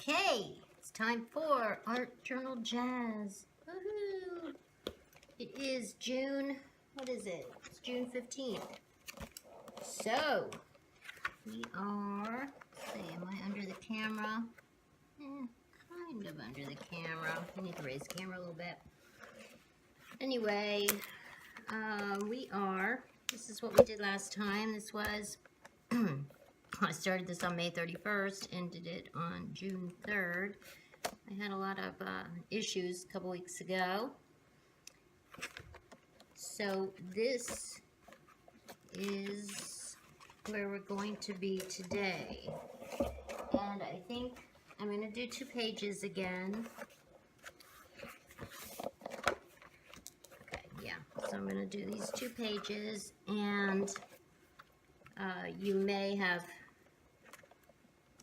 Okay, it's time for Art Journal Jazz. Woohoo! It is June, what is it? It's June 15th. So, we are, let's see, am I under the camera? Kind of under the camera. I need to raise the camera a little bit. Anyway, this is what we did last time. This was, I started this on May 31st, ended it on June 3rd. I had a lot of issues a couple weeks ago. So this is where we're going to be today. And I think I'm going to do 2 pages again. Okay, yeah. So I'm going to do these 2 pages, and you may have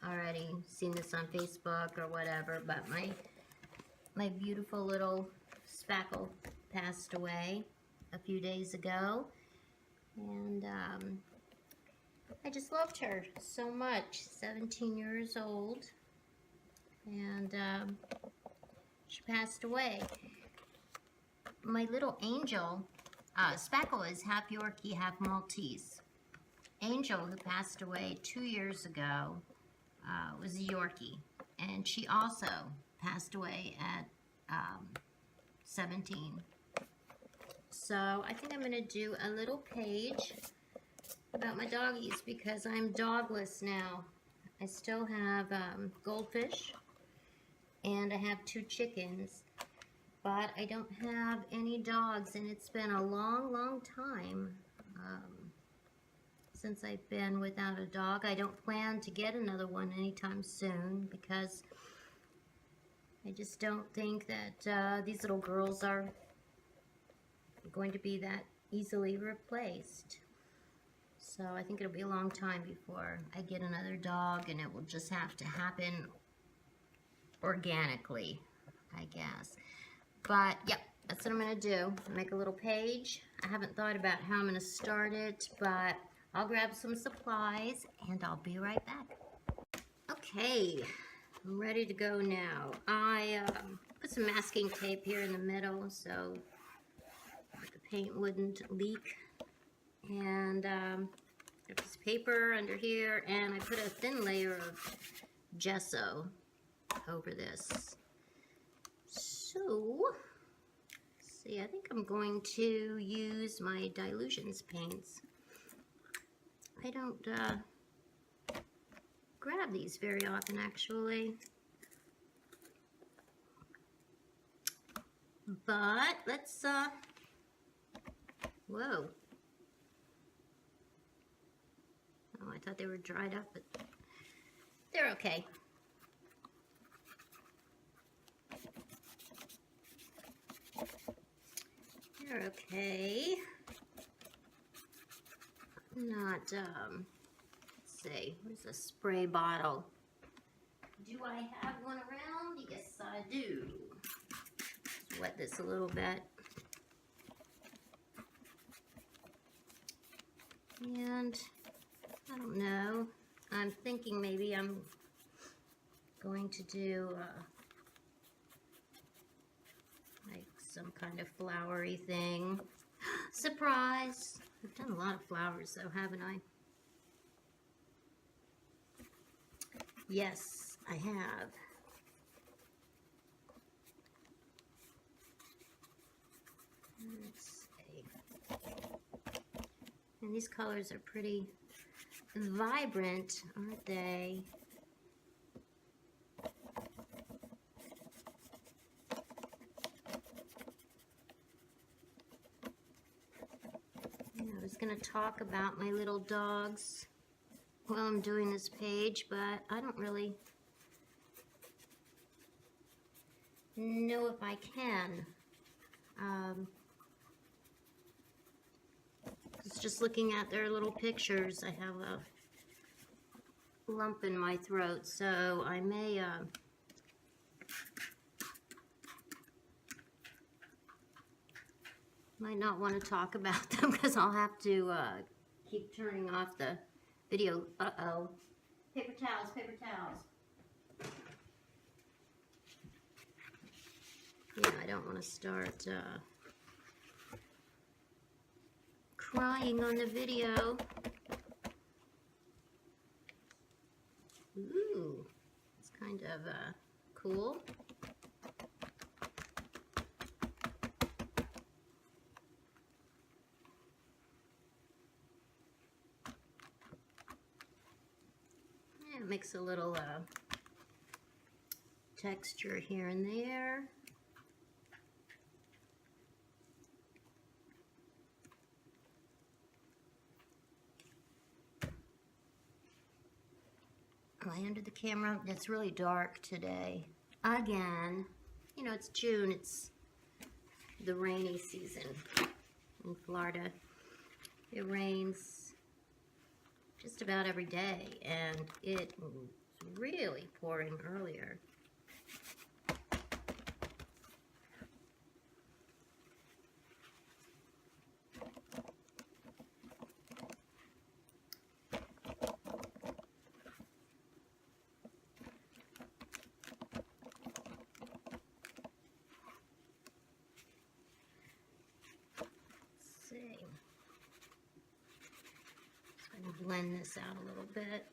already seen this on Facebook or whatever, but my beautiful little Spackle passed away a few days ago, and I just loved her so much. 17 years old, and she passed away. My little Angel, Spackle is half Yorkie, half Maltese. Angel, who passed away 2 years ago, was a Yorkie, and she also passed away at 17. So I think I'm going to do a little page about my doggies because I'm dogless now. I still have goldfish, and I have 2 chickens, but I don't have any dogs, and it's been a long, long time since I've been without a dog. I don't plan to get another one anytime soon because I just don't think that these little girls are going to be that easily replaced. So I think it'll be a long time before I get another dog, and it will just have to happen organically, I guess. But yeah, that's what I'm going to do. Make a little page. I haven't thought about how I'm going to start it, but I'll grab some supplies and I'll be right back. Okay, I'm ready to go now. I put some masking tape here in the middle so the paint wouldn't leak. And there's this paper under here, and I put a thin layer of gesso over this. So, let's see, I think I'm going to use my Dilutions paints. I don't grab these very often, actually. But let's, whoa. Oh, I thought they were dried up, but they're okay. They're okay. Not, let's see, where's the spray bottle? Do I have one around? Yes, I do. Let's wet this a little bit. And I don't know. I'm thinking maybe I'm going to do like some kind of flowery thing. Surprise! I've done a lot of flowers though, haven't I? Yes, I have. Let's see. And these colors are pretty vibrant, aren't they? I was going to talk about my little dogs while I'm doing this page, but I don't really know if I can. Just looking at their little pictures, I have a lump in my throat, so I may might not want to talk about them because I'll have to keep turning off the video. Uh-oh. Paper towels, paper towels. Yeah, I don't want to start crying on the video. Ooh, it's kind of cool. Yeah, it makes a little texture here and there. Am I under the camera? It's really dark today. Again, you know, it's June. It's the rainy season in Florida. It rains just about every day, and it was really pouring earlier. Blend this out a little bit.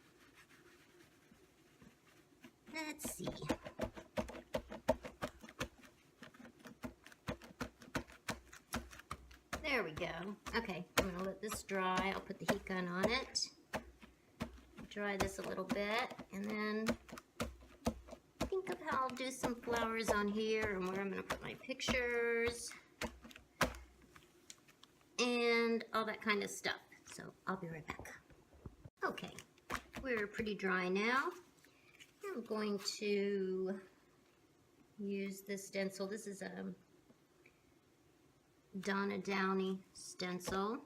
Let's see. There we go. Okay, I'm gonna let this dry. I'll put the heat gun on it. Dry this a little bit, and then think of how I'll do some flowers on here and where I'm gonna put my pictures and all that kind of stuff. So I'll be right back. Okay, we're pretty dry now. I'm going to use this stencil. This is a Donna Downey stencil.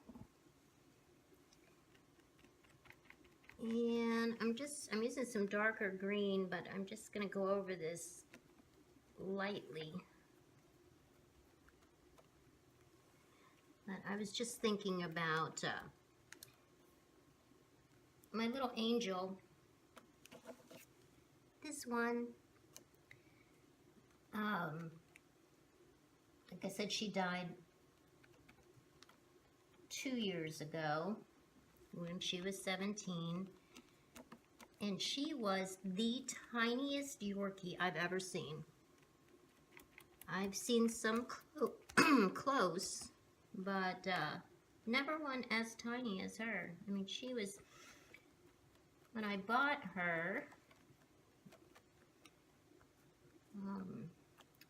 And I'm using some darker green, but I'm just going to go over this lightly. But I was just thinking about my little angel, this one, like I said, she died 2 years ago when she was 17, and she was the tiniest Yorkie I've ever seen. I've seen some close, but never one as tiny as her. I mean, she was, when I bought her,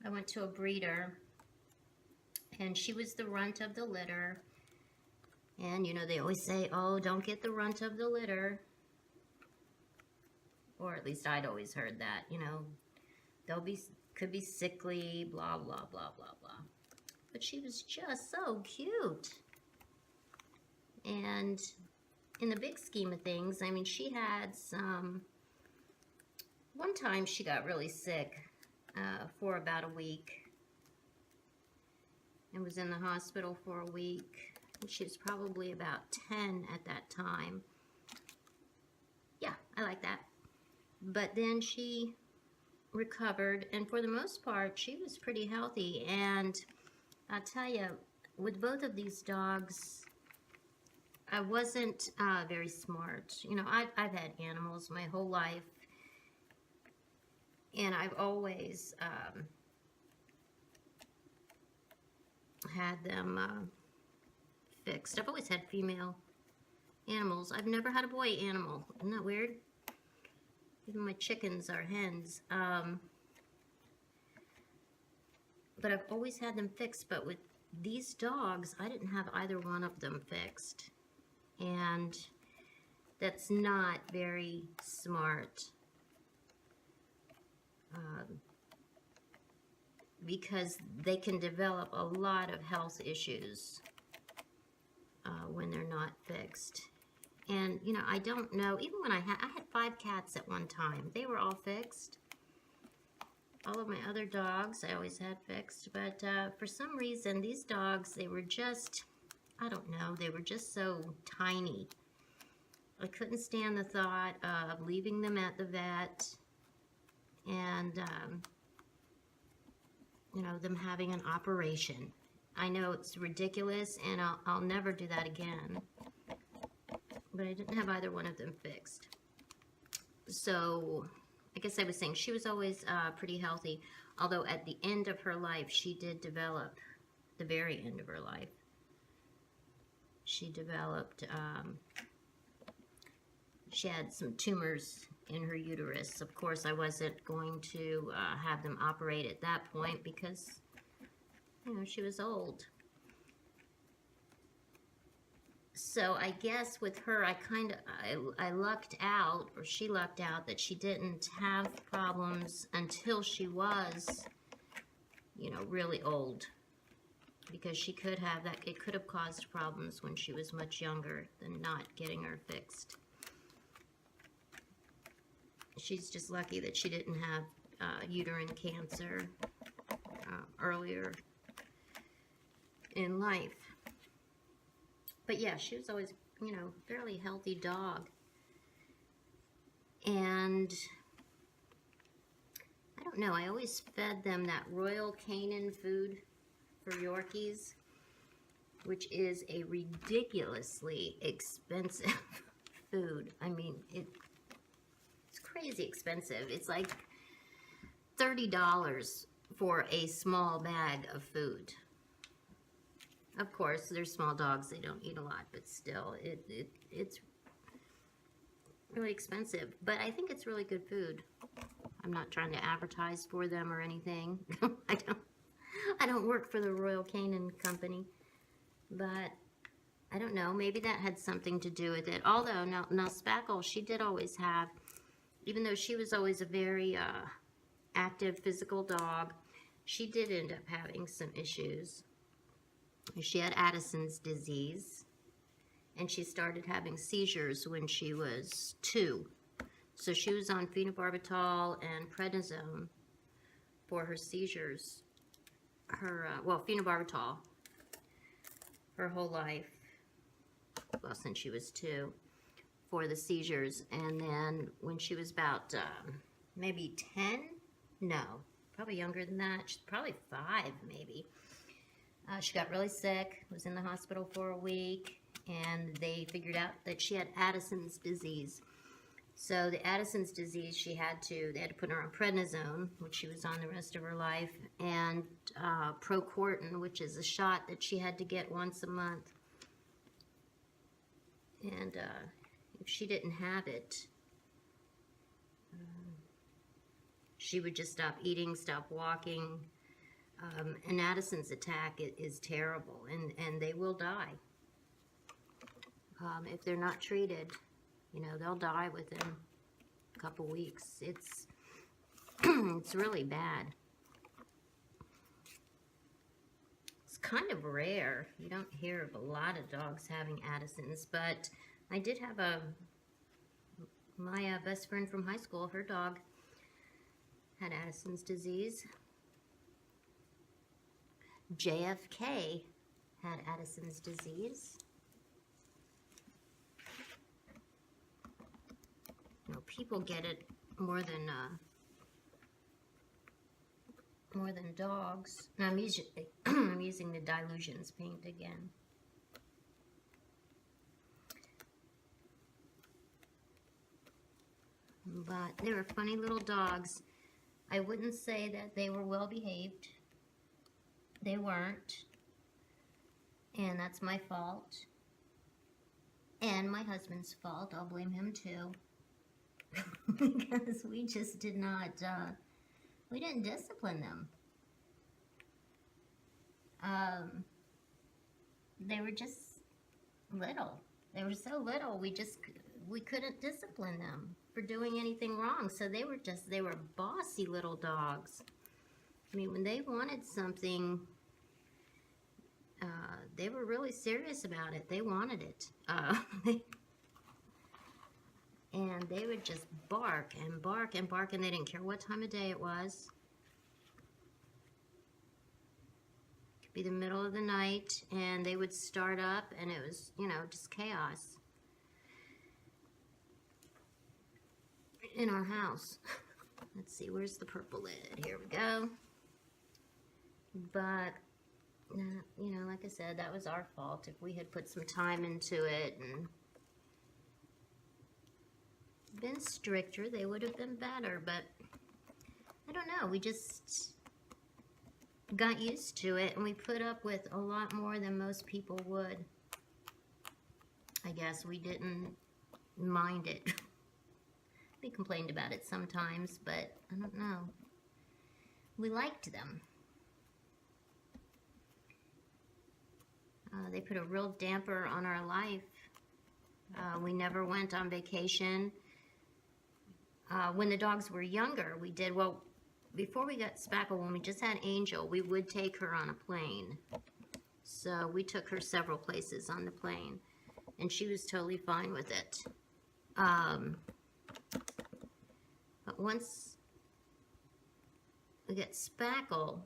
I went to a breeder, and she was the runt of the litter. And you know, they always say, oh, don't get the runt of the litter. Or at least I'd always heard that, you know, could be sickly, blah, blah, blah, blah, blah. But she was just so cute. And in the big scheme of things, I mean, she had some, one time she got really sick for about a week and was in the hospital for a week. And she was probably about 10 at that time. Yeah, I like that. But then she recovered, and for the most part, she was pretty healthy. And I'll tell you, with both of these dogs, I wasn't very smart. You know, I've had animals my whole life, and I've always had them fixed. I've always had female animals. I've never had a boy animal. Isn't that weird? Even my chickens are hens. But I've always had them fixed. But with these dogs, I didn't have either one of them fixed. And that's not very smart. Because they can develop a lot of health issues when they're not fixed. And, you know, I don't know, even when I had 5 cats at one time. They were all fixed. All of my other dogs I always had fixed. But for some reason, these dogs, they were just, I don't know, they were just so tiny. I couldn't stand the thought of leaving them at the vet. And you know, them having an operation. I know it's ridiculous, and I'll never do that again. But I didn't have either one of them fixed. So, I guess I was saying she was always pretty healthy. Although at the end of her life, she did develop, the very end of her life, she developed, she had some tumors in her uterus. Of course, I wasn't going to have them operate at that point because, you know, she was old. So I guess with her, I lucked out, or she lucked out, that she didn't have problems until she was, you know, really old. Because she could have that, it could have caused problems when she was much younger than not getting her fixed. She's just lucky that she didn't have uterine cancer earlier in life. But yeah, she was always, you know, fairly healthy dog. And I don't know, I always fed them that Royal Canin food for Yorkies, which is a ridiculously expensive food. I mean, it's crazy expensive. It's like $30 for a small bag of food. Of course, they're small dogs, they don't eat a lot, but still, it's really expensive. But I think it's really good food. I'm not trying to advertise for them or anything. I don't work for the Royal Canin Company. But I don't know, maybe that had something to do with it. Although, now Spackle, she did always have, even though she was always a very active, physical dog, she did end up having some issues. She had Addisons disease, and she started having seizures when she was 2. So she was on phenobarbital and prednisone for her seizures. Well, phenobarbital her whole life, well, since she was 2, for the seizures. And then when she was about maybe 10, no, probably younger than that, she's probably 5 maybe. She got really sick, was in the hospital for a week, and they figured out that she had Addisons disease. So the Addisons disease, they had to put her on prednisone, which she was on the rest of her life, and Procortin, which is a shot that she had to get once a month. And if she didn't have it, she would just stop eating, stop walking. An Addison's attack is terrible, and they will die. If they're not treated, you know, they'll die within a couple weeks. It's it's really bad. It's kind of rare. You don't hear of a lot of dogs having Addisons, but I did have my best friend from high school, her dog had Addison's disease. JFK had Addison's disease. You know, people get it more than dogs. Now I'm using the Dilutions paint again. But they were funny little dogs. I wouldn't say that they were well behaved. They weren't. And that's my fault. And my husband's fault. I'll blame him too. Because we just did not, we didn't discipline them. They were just little. They were so little, we couldn't discipline them for doing anything wrong. So they were bossy little dogs. I mean, when they wanted something, they were really serious about it. They wanted it. And they would just bark and bark and bark, and they didn't care what time of day it was. It could be the middle of the night, and they would start up, and it was, you know, just chaos in our house. Let's see, where's the purple lid? Here we go. But, you know, like I said, that was our fault. If we had put some time into it and been stricter, they would have been better. But I don't know, we just got used to it, and we put up with a lot more than most people would. I guess we didn't mind it. We complained about it sometimes, but I don't know. We liked them. They put a real damper on our life. We never went on vacation. When the dogs were younger, we did, well, before we got Spackle, when we just had Angel, we would take her on a plane. So we took her several places on the plane, and she was totally fine with it. But once we got Spackle,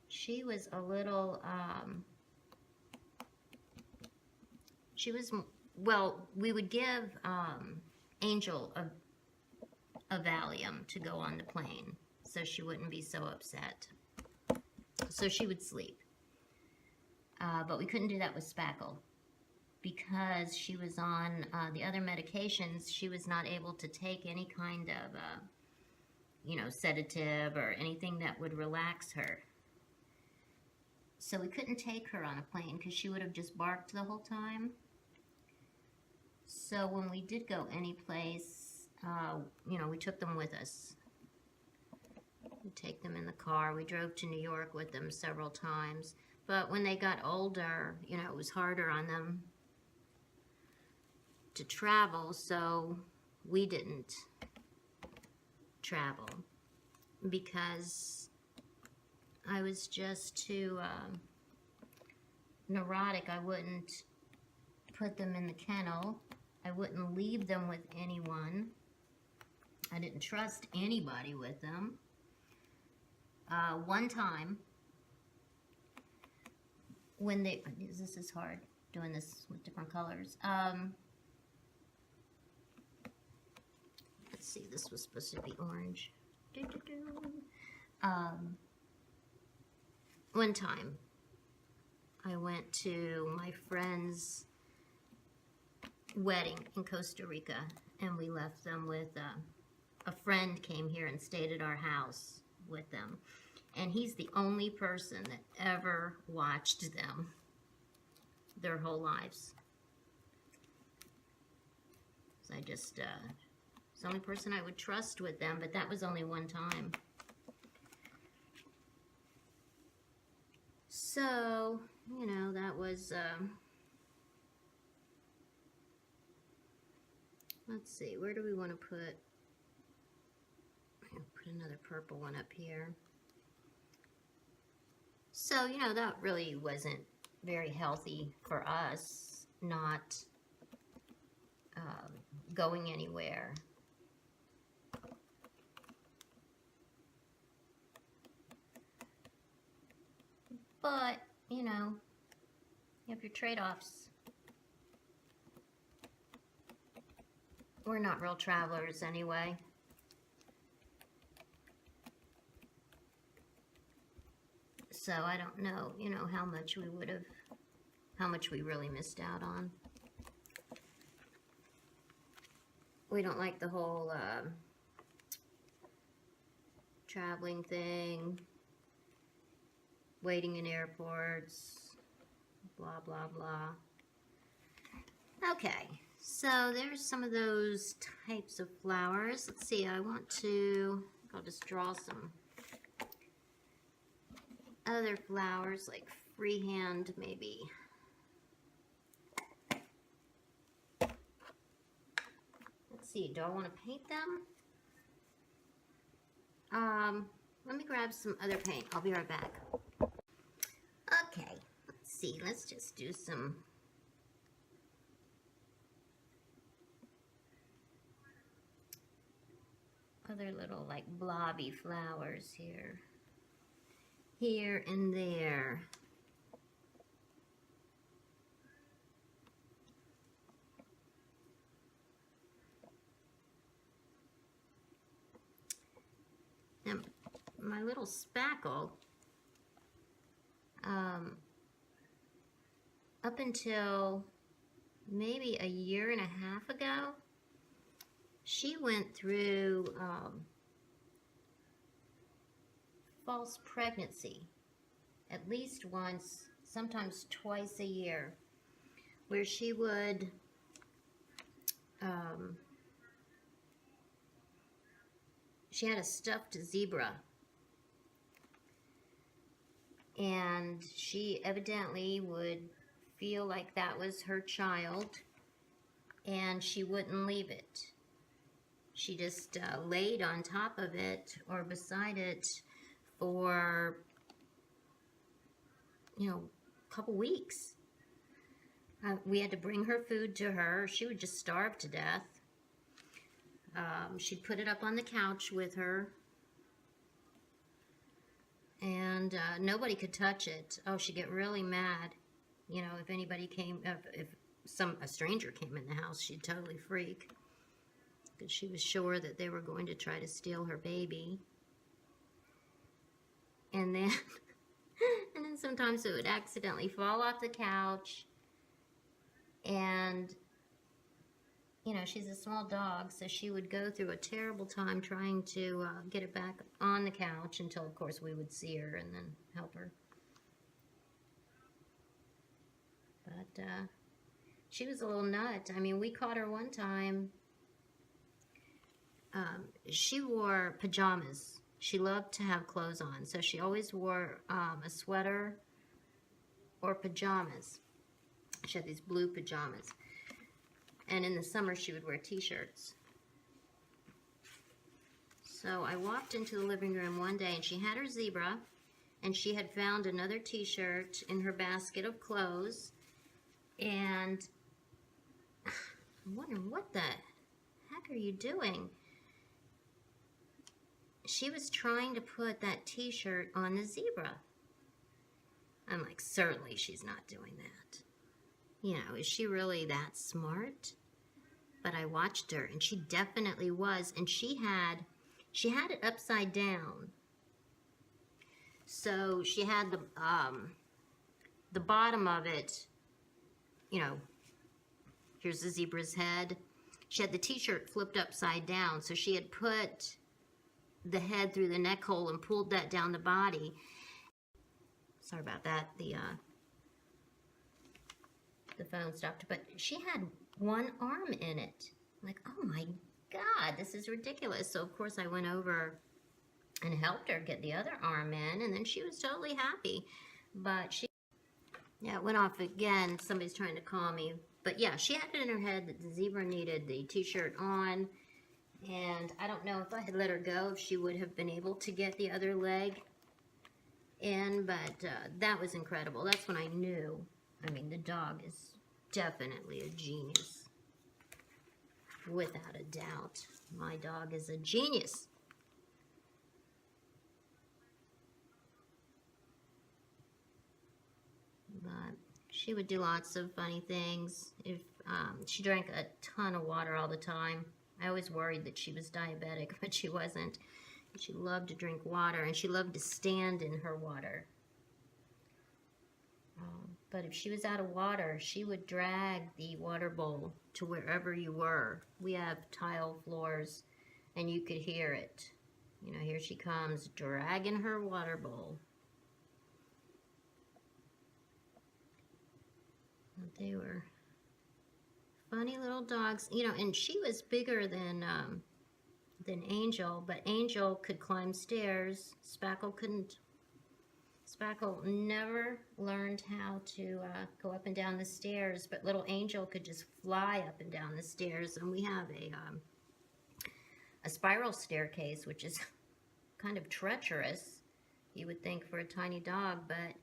she was a little, well, we would give Angel a Valium to go on the plane so she wouldn't be so upset. So she would sleep. But we couldn't do that with Spackle because she was on the other medications. She was not able to take any kind of, you know, sedative or anything that would relax her. So we couldn't take her on a plane because she would have just barked the whole time. So when we did go any place, you know, we took them with us. We'd take them in the car. We drove to New York with them several times. But when they got older, you know, it was harder on them to travel, so we didn't travel because I was just too neurotic. I wouldn't put them in the kennel. I wouldn't leave them with anyone. I didn't trust anybody with them. One time, when they, this is hard, doing this with different colors. Let's see, this was supposed to be orange. One time, I went to my friend's wedding in Costa Rica, and we left them with, a friend came here and stayed at our house with them. And he's the only person that ever watched them their whole lives. So I just, it's the only person I would trust with them, but that was only one time. So, you know, that was, let's see, where do we want to put, I'm going to put another purple one up here. So, you know, that really wasn't very healthy for us, not going anywhere. But, you know, you have your trade-offs. We're not real travelers anyway. So I don't know, you know, how much we would have, how much we really missed out on. We don't like the whole traveling thing, waiting in airports, blah, blah, blah. Okay, so there's some of those types of flowers. Let's see, I want to, I'll just draw some other flowers, like freehand maybe. Let's see, do I want to paint them? Let me grab some other paint. I'll be right back. Okay, let's see, let's just do some other little like blobby flowers here. Here and there. Now, little Spackle, up until maybe a year and a half ago, she went through false pregnancy at least once, sometimes twice a year, where she would she had a stuffed zebra, and she evidently would feel like that was her child, and she wouldn't leave it. She just laid on top of it or beside it for, you know, a couple weeks. We had to bring her food to her. She would just starve to death. She'd put it up on the couch with her, and nobody could touch it. Oh, she'd get really mad. You know, if anybody came, if a stranger came in the house, she'd totally freak, because she was sure that they were going to try to steal her baby. And then, and then sometimes it would accidentally fall off the couch, and you know, she's a small dog, so she would go through a terrible time trying to get it back on the couch until, of course, we would see her and then help her. But she was a little nut. I mean, we caught her one time. She wore pajamas. She loved to have clothes on, so she always wore a sweater or pajamas. She had these blue pajamas. And in the summer, she would wear t-shirts. So I walked into the living room one day, and she had her zebra, and she had found another t-shirt in her basket of clothes. And I'm wondering, what the heck are you doing? She was trying to put that t-shirt on the zebra. I'm like, certainly she's not doing that. You know, is she really that smart? But I watched her, and she definitely was. And she had it upside down. So she had the bottom of it, you know, here's the zebra's head. She had the t-shirt flipped upside down. So she had put the head through the neck hole and pulled that down the body. Sorry about that. The phone stopped, but she had one arm in it. I'm like, oh my God, this is ridiculous. So of course I went over and helped her get the other arm in, and then she was totally happy. But she, yeah, it went off again. Somebody's trying to call me. But yeah, she had it in her head that the zebra needed the t-shirt on, and I don't know if I had let her go, if she would have been able to get the other leg in, but that was incredible. That's when I knew. I mean, the dog is definitely a genius. Without a doubt. My dog is a genius. But she would do lots of funny things. If she drank a ton of water all the time. I always worried that she was diabetic, but she wasn't. She loved to drink water, and she loved to stand in her water. But if she was out of water, she would drag the water bowl to wherever you were. We have tile floors, and you could hear it. You know, here she comes, dragging her water bowl. But they were funny little dogs. You know, and she was bigger than Angel, but Angel could climb stairs. Spackle couldn't. Spackle never learned how to go up and down the stairs, but little Angel could just fly up and down the stairs. And we have a spiral staircase, which is kind of treacherous, you would think, for a tiny dog, but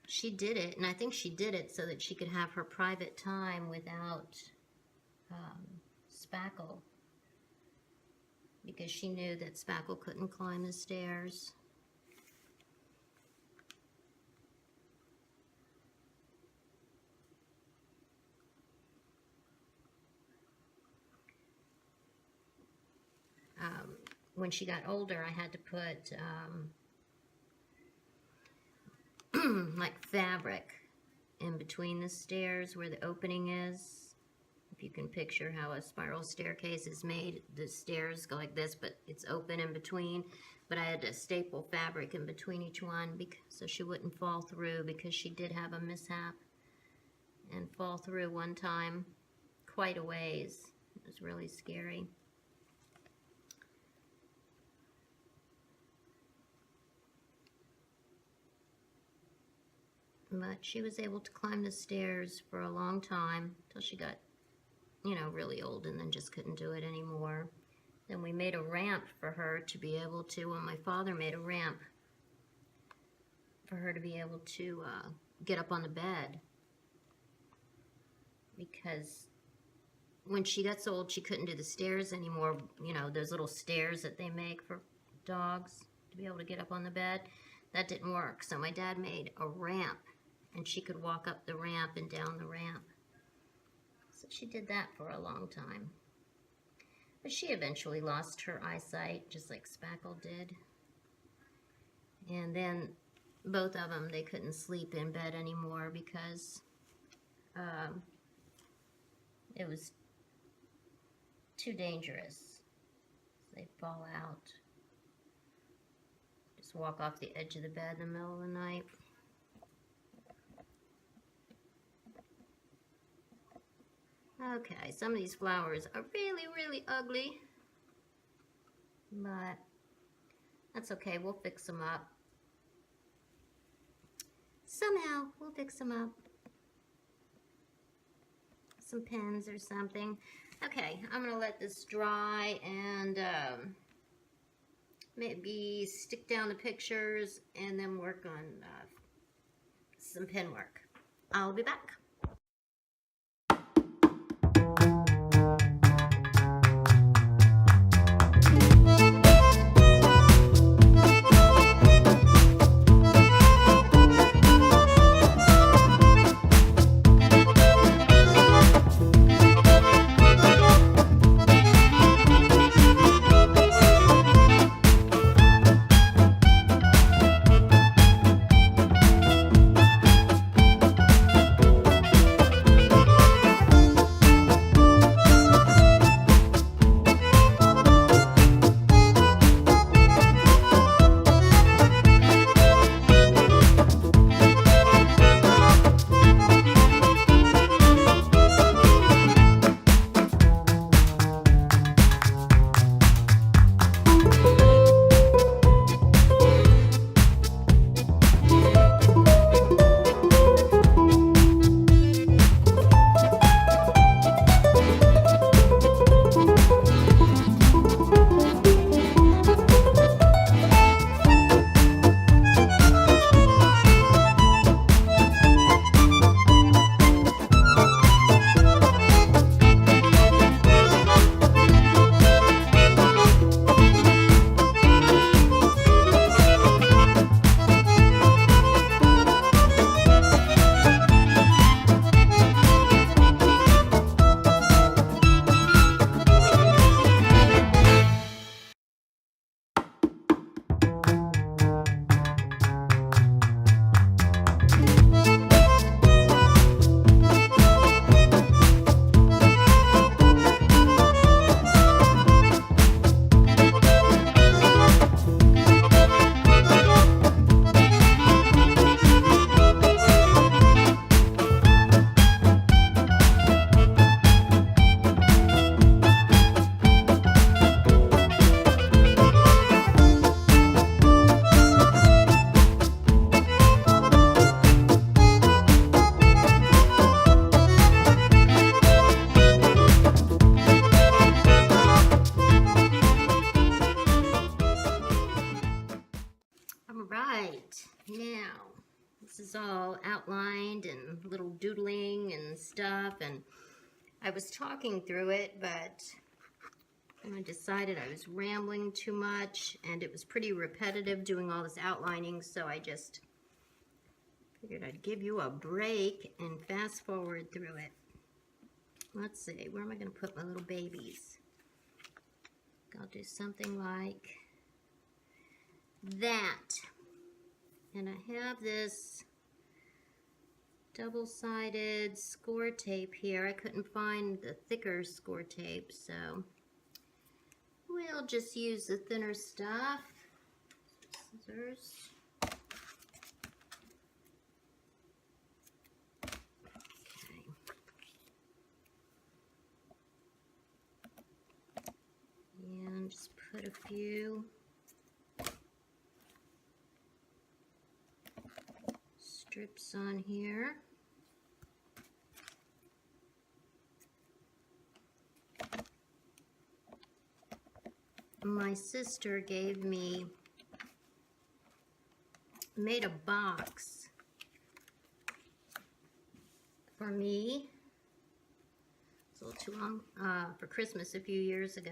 she did it, and I think she did it so that she could have her private time without Spackle, because she knew that Spackle couldn't climb the stairs. when she got older, I had to put like fabric in between the stairs where the opening is. If you can picture how a spiral staircase is made, the stairs go like this, but it's open in between. But I had to staple fabric in between each one so she wouldn't fall through, because she did have a mishap and fall through one time quite a ways. It was really scary. But she was able to climb the stairs for a long time till she got, you know, really old, and then just couldn't do it anymore. Then we made a ramp for her to be able to, well, my father made a ramp for her to be able to get up on the bed. Because when she got so old, she couldn't do the stairs anymore. You know, those little stairs that they make for dogs to be able to get up on the bed. That didn't work. So my dad made a ramp, and she could walk up the ramp and down the ramp. So she did that for a long time. But she eventually lost her eyesight, just like Spackle did. And then both of them, they couldn't sleep in bed anymore because it was too dangerous. They'd fall out. Just walk off the edge of the bed in the middle of the night. Okay, some of these flowers are really, really ugly, but that's okay, we'll fix them up. Somehow, we'll fix them up. Some pens or something. Okay, I'm gonna let this dry and maybe stick down the pictures and then work on some pen work. I'll be back. Now, this is all outlined and little doodling and stuff, and I was talking through it, but I decided I was rambling too much, and it was pretty repetitive doing all this outlining, so I just figured I'd give you a break and fast forward through it. Let's see, where am I going to put my little babies? I'll do something like that. And I have this double-sided score tape here. I couldn't find the thicker score tape, so we'll just use the thinner stuff. Scissors. Okay. And just put a few strips on here. My sister made a box for me. It's a little too long, for Christmas a few years ago.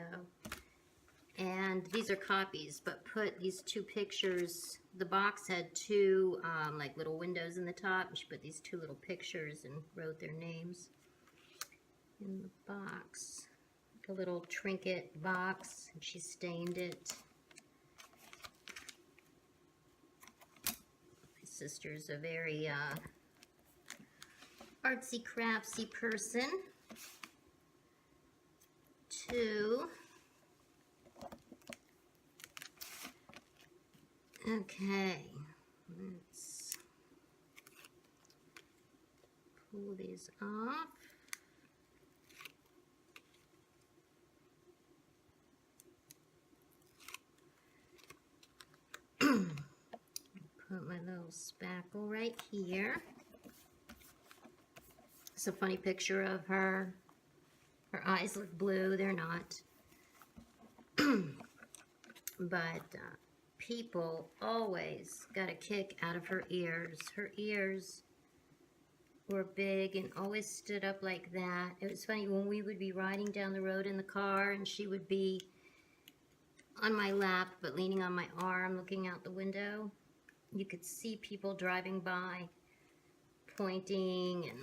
And these are copies, but put these two pictures. The box had two like little windows in the top. She put these two little pictures and wrote their names in the box. A little trinket box, and she stained it. My sister's a very artsy craftsy person too. Okay, let's pull these off. Put my little spackle right here. It's a funny picture of her. Her eyes look blue. They're not. But people always got a kick out of her ears. Her ears were big and always stood up like that. It was funny when we would be riding down the road in the car and she would be on my lap but leaning on my arm looking out the window. You could see people driving by pointing and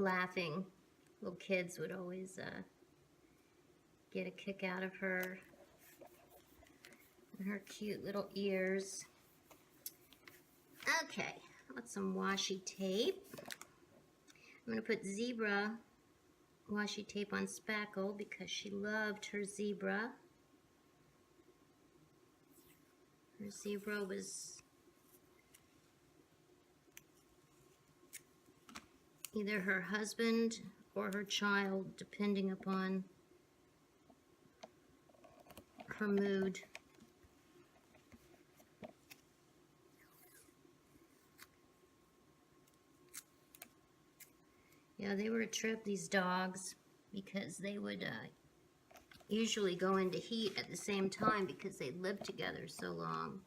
laughing. Little kids would always get a kick out of her and her cute little ears. Okay, want some washi tape. I'm going to put zebra washi tape on Spackle because she loved her zebra. Her zebra was either her husband or her child, depending upon her mood. Yeah, they were a trip, these dogs, because they would usually go into heat at the same time because they lived together so long.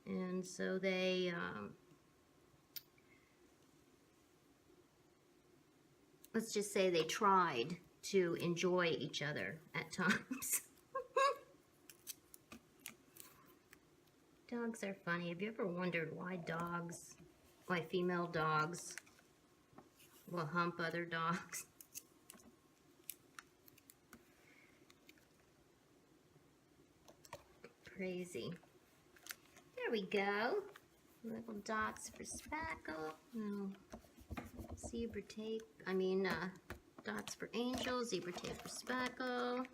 And so they, let's just say they tried to enjoy each other at times. Dogs are funny. Have you ever wondered why female dogs will hump other dogs? Crazy. There we go. Little dots for Spackle. Little zebra tape. Dots for Angel. Zebra tape for Spackle.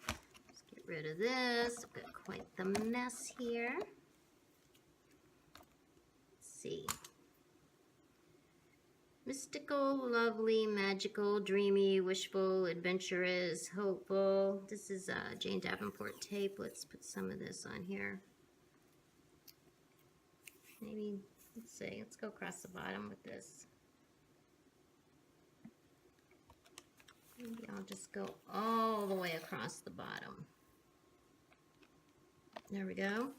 Let's get rid of this. I've got quite the mess here. Let's see. Mystical, lovely, magical, dreamy, wishful, adventurous, hopeful. This is Jane Davenport tape. Let's put some of this on here. Maybe, let's see, let's go across the bottom with this. Maybe I'll just go all the way across the bottom. There we go.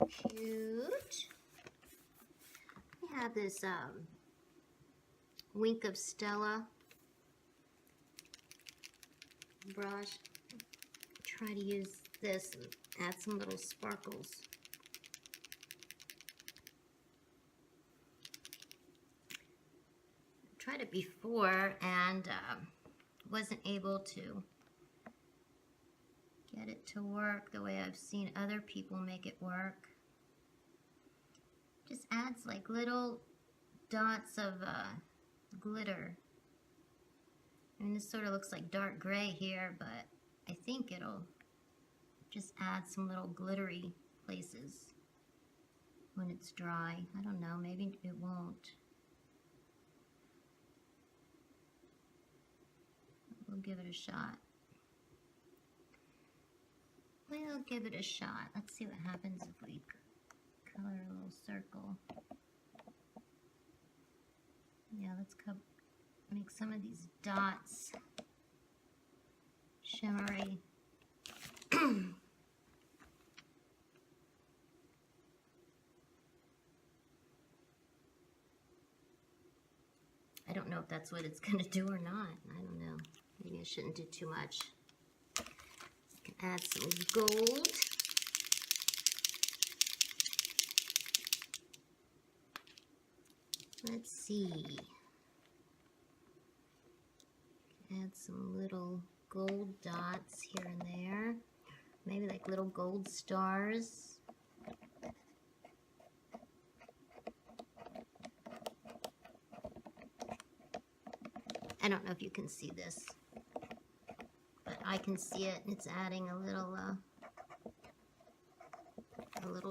Cute. We have this Wink of Stella brush. Try to use this and add some little sparkles it before and wasn't able to get it to work the way I've seen other people make it work. Just adds like little dots of glitter. And this sort of looks like dark gray here, but I think it'll just add some little glittery places when it's dry. I don't know, maybe it won't. We'll give it a shot. We'll give it a shot. Let's see what happens if we color a little circle. Yeah, let's make some of these dots shimmery. I don't know if that's what it's going to do or not. I don't know. Maybe I shouldn't do too much. I can add some gold. Let's see. Add some little gold dots here and there. Maybe like little gold stars. I don't know if you can see this, but I can see it. It's adding a little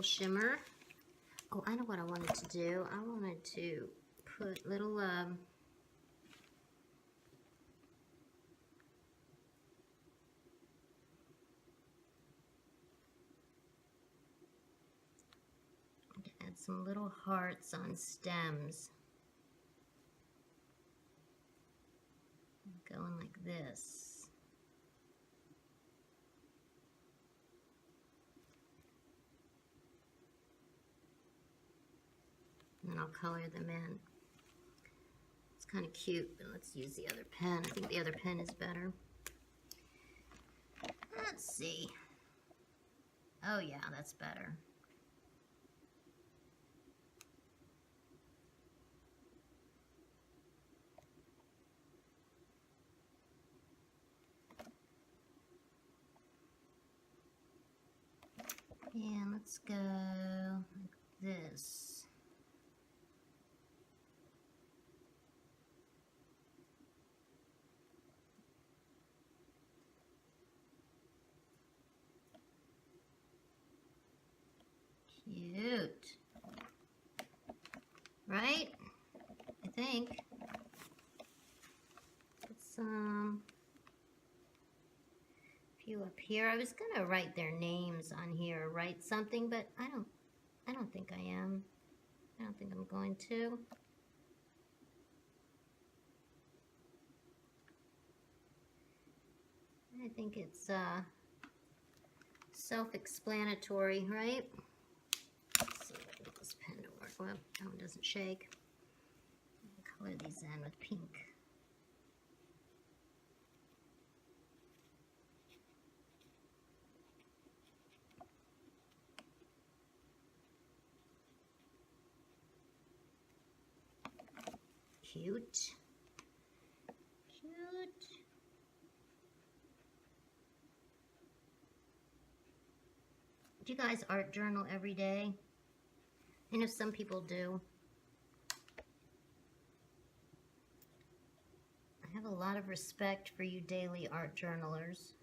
shimmer. Oh, I know what I wanted to do. I wanted to put little add some little hearts on stems. Going like this. And then I'll color them in. It's kind of cute, but let's use the other pen. I think the other pen is better. Let's see. Oh yeah, that's better. And let's go like this. Cute. Right? I think. Put some few up here. I was gonna write their names on here, write something, but I don't think I am. I don't think I'm going to. I think it's self-explanatory, right? Let's see if I can get this pen to work. Well, that one doesn't shake. I'll color these in with pink. Cute. Cute. Do you guys art journal every day? I know some people do. I have a lot of respect for you daily art journalers.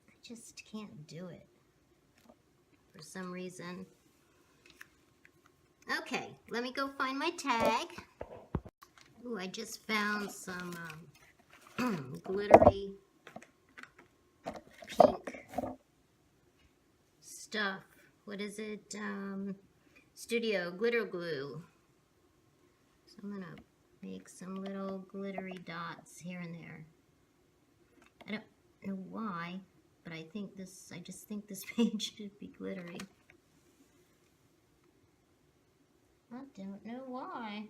I just can't do it for some reason. Okay, let me go find my tag. Ooh, I just found some glittery pink stuff. What is it? Studio glitter glue. So I'm gonna make some little glittery dots here and there. I don't know why, but I just think this page should be glittery. I don't know why.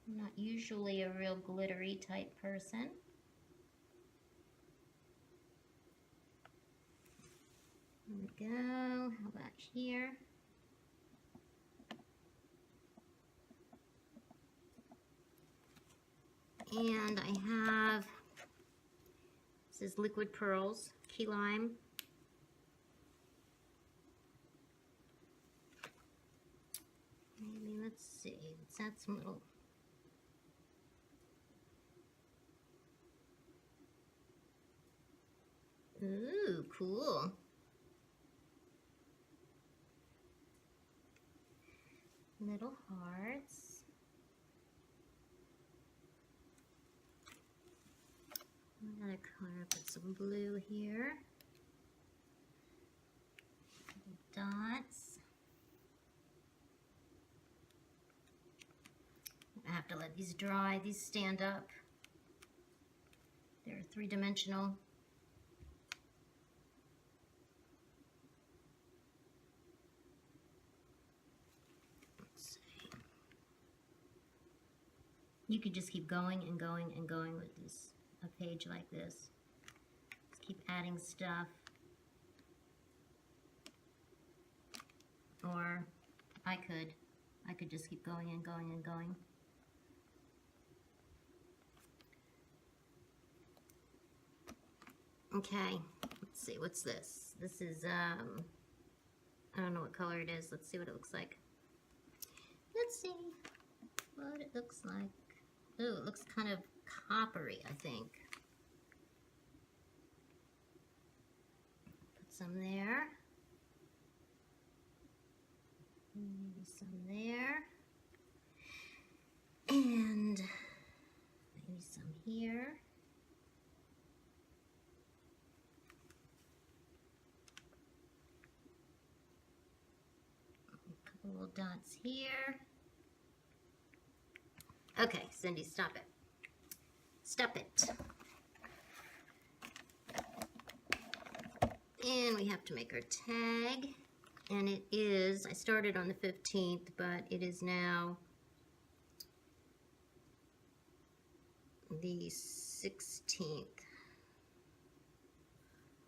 I'm not usually a real glittery type person. There we go. How about here? And I have, this is Liquid Pearls, Key Lime. Maybe, let's see, let's add some little, ooh, cool. Little hearts. Another color, put some blue here. Little dots. I have to let these dry. These stand up. They're three-dimensional. You could just keep going and going and going with this, a page like this. Just keep adding stuff. Or I could just keep going and going and going. Okay, let's see, what's this? This is, I don't know what color it is. Let's see what it looks like. Let's see what it looks like. Ooh, it looks kind of coppery, I think. Put some there. Maybe some there. And maybe some here. A couple little dots here. Okay, Cyndi, stop it. Stop it. And we have to make our tag. And it is, I started on the 15th, but it is now the 16th.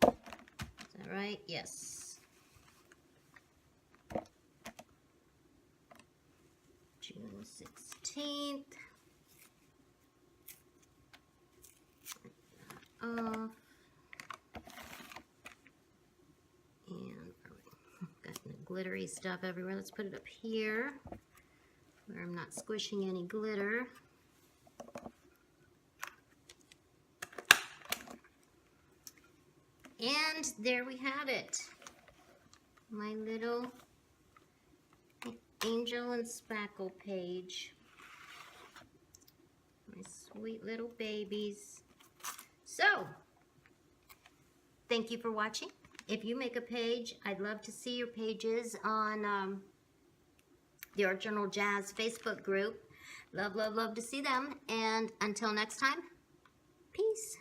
Is that right? Yes. June 16th. Off. And got glittery stuff everywhere. Let's put it up here where I'm not squishing any glitter. And there we have it. My little Angel and Spackle page. My sweet little babies. So, thank you for watching. If you make a page, I'd love to see your pages on the Art Journal Jazz Facebook group. Love, love, love to see them. And until next time, peace.